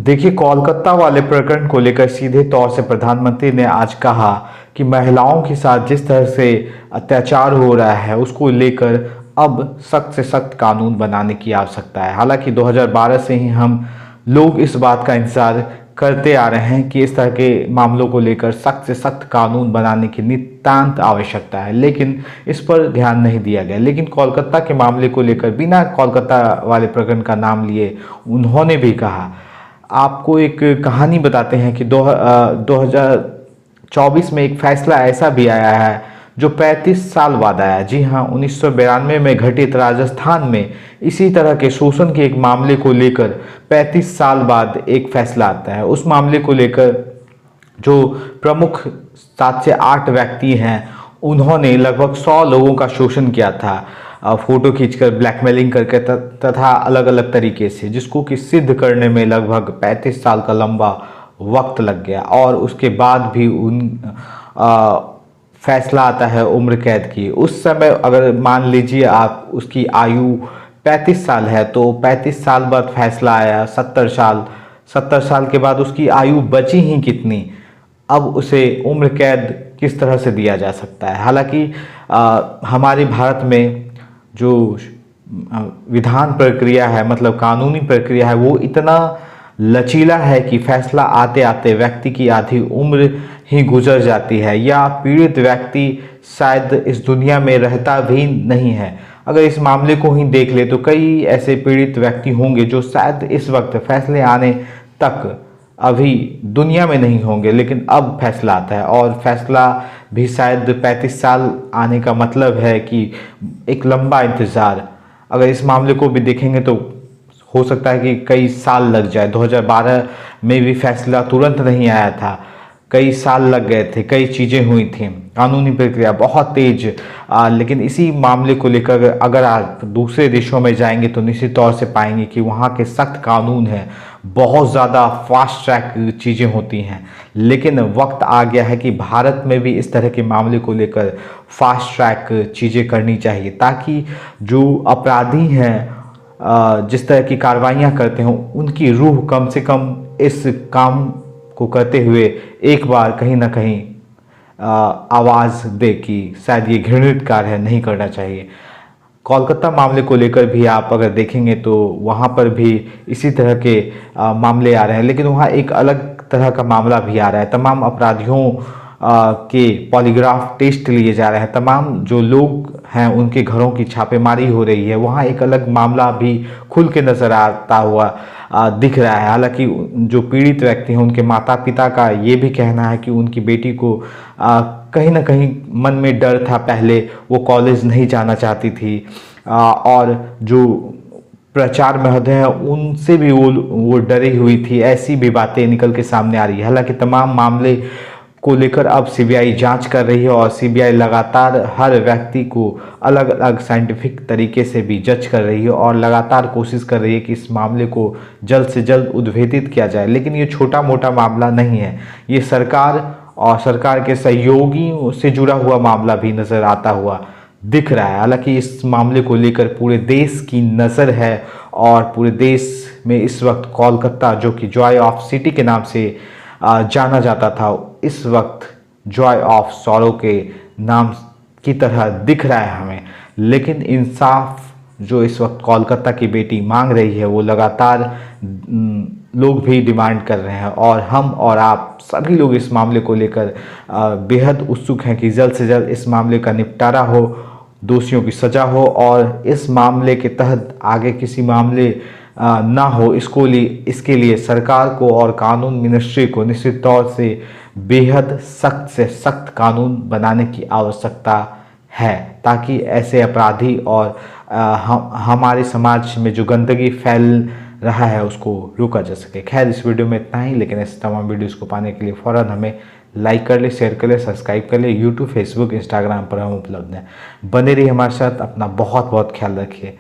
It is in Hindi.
देखिए, कोलकाता वाले प्रकरण को लेकर सीधे तौर से प्रधानमंत्री ने आज कहा कि महिलाओं के साथ जिस तरह से अत्याचार हो रहा है उसको लेकर अब सख्त से सख्त कानून बनाने की आवश्यकता है। हालांकि 2012 से ही हम लोग इस बात का इंतजार करते आ रहे हैं कि इस तरह के मामलों को लेकर सख्त से सख्त कानून बनाने की नितांत आवश्यकता है, लेकिन इस पर ध्यान नहीं दिया गया। लेकिन कोलकाता के मामले को लेकर बिना कोलकाता वाले प्रकरण का नाम लिए उन्होंने भी कहा। आपको एक कहानी बताते हैं कि 2024 में एक फैसला ऐसा भी आया है जो 35 साल बाद आया। जी हाँ, 1992 में घटित राजस्थान में इसी तरह के शोषण के एक मामले को लेकर 35 साल बाद एक फैसला आता है। उस मामले को लेकर जो प्रमुख 7 से 8 व्यक्ति हैं उन्होंने लगभग 100 लोगों का शोषण किया था, फोटो खींचकर, ब्लैकमेलिंग करके तथा अलग अलग तरीके से, जिसको कि सिद्ध करने में लगभग 35 साल का लंबा वक्त लग गया। और उसके बाद भी फैसला आता है उम्र कैद की। उस समय अगर मान लीजिए आप उसकी आयु 35 साल है तो 35 साल बाद फैसला आया 70 साल के बाद उसकी आयु बची ही कितनी, अब उसे उम्र कैद किस तरह से दिया जा सकता है। हालांकि हमारे भारत में जो विधान प्रक्रिया है, मतलब कानूनी प्रक्रिया है, वो इतना लचीला है कि फैसला आते आते व्यक्ति की आधी उम्र ही गुजर जाती है या पीड़ित व्यक्ति शायद इस दुनिया में रहता भी नहीं है। अगर इस मामले को ही देख ले तो कई ऐसे पीड़ित व्यक्ति होंगे जो शायद इस वक्त फैसले आने तक अभी दुनिया में नहीं होंगे, लेकिन अब फैसला आता है और फैसला भी शायद 35 साल आने का मतलब है कि एक लंबा इंतज़ार। अगर इस मामले को भी देखेंगे तो हो सकता है कि कई साल लग जाए। 2012 में भी फैसला तुरंत नहीं आया था, कई साल लग गए थे, कई चीज़ें हुई थी, कानूनी प्रक्रिया बहुत तेज। लेकिन इसी मामले को लेकर अगर आप दूसरे देशों में जाएंगे तो निश्चित तौर से पाएंगे कि वहाँ के सख्त कानून हैं, बहुत ज़्यादा फास्ट ट्रैक चीज़ें होती हैं। लेकिन वक्त आ गया है कि भारत में भी इस तरह के मामले को लेकर फास्ट ट्रैक चीज़ें करनी चाहिए, ताकि जो अपराधी हैं जिस तरह की कार्रवाइयाँ करते हैं उनकी रूह कम से कम इस काम को करते हुए एक बार कहीं ना कहीं आवाज़ दे कि शायद ये घृणित कार्य है, नहीं करना चाहिए। कोलकाता मामले को लेकर भी आप अगर देखेंगे तो वहाँ पर भी इसी तरह के मामले आ रहे हैं, लेकिन वहाँ एक अलग तरह का मामला भी आ रहा है। तमाम अपराधियों के पॉलीग्राफ टेस्ट लिए जा रहे हैं, तमाम जो लोग हैं उनके घरों की छापेमारी हो रही है। वहाँ एक अलग मामला भी खुल के नज़र आता हुआ दिख रहा है। हालांकि जो पीड़ित व्यक्ति हैं उनके माता पिता का ये भी कहना है कि उनकी बेटी को कहीं ना कहीं मन में डर था, पहले वो कॉलेज नहीं जाना चाहती थी और जो प्रचार महोदय हैं उनसे भी वो डरी हुई थी। ऐसी भी बातें निकल के सामने आ रही है। हालांकि तमाम मामले को लेकर अब सीबीआई जांच कर रही है और सीबीआई लगातार हर व्यक्ति को अलग अलग साइंटिफिक तरीके से भी जज कर रही है और लगातार कोशिश कर रही है कि इस मामले को जल्द से जल्द उद्भेदित किया जाए। लेकिन ये छोटा मोटा मामला नहीं है, ये सरकार और सरकार के सहयोगियों से जुड़ा हुआ मामला भी नज़र आता हुआ दिख रहा है। हालांकि इस मामले को लेकर पूरे देश की नज़र है और पूरे देश में इस वक्त कोलकाता, जो कि जॉय ऑफ सिटी के नाम से जाना जाता था, इस वक्त जॉय ऑफ सॉरो के नाम की तरह दिख रहा है हमें। लेकिन इंसाफ जो इस वक्त कोलकाता की बेटी मांग रही है वो लगातार लोग भी डिमांड कर रहे हैं और हम और आप सभी लोग इस मामले को लेकर बेहद उत्सुक हैं कि जल्द से जल्द इस मामले का निपटारा हो, दोषियों की सज़ा हो और इस मामले के तहत आगे किसी मामले ना हो। इसके लिए सरकार को और कानून मिनिस्ट्री को निश्चित तौर से बेहद सख्त से सख्त कानून बनाने की आवश्यकता है, ताकि ऐसे अपराधी और हमारे समाज में जो गंदगी फैल रहा है उसको रोका जा सके। खैर, इस वीडियो में इतना ही, लेकिन ऐसे तमाम वीडियोस को पाने के लिए फ़ौरन हमें लाइक कर ले, शेयर कर ले, सब्सक्राइब कर ले। यूट्यूब, फेसबुक, इंस्टाग्राम पर हम उपलब्ध हैं। बने रहिए हमारे साथ। अपना बहुत बहुत ख्याल रखिए।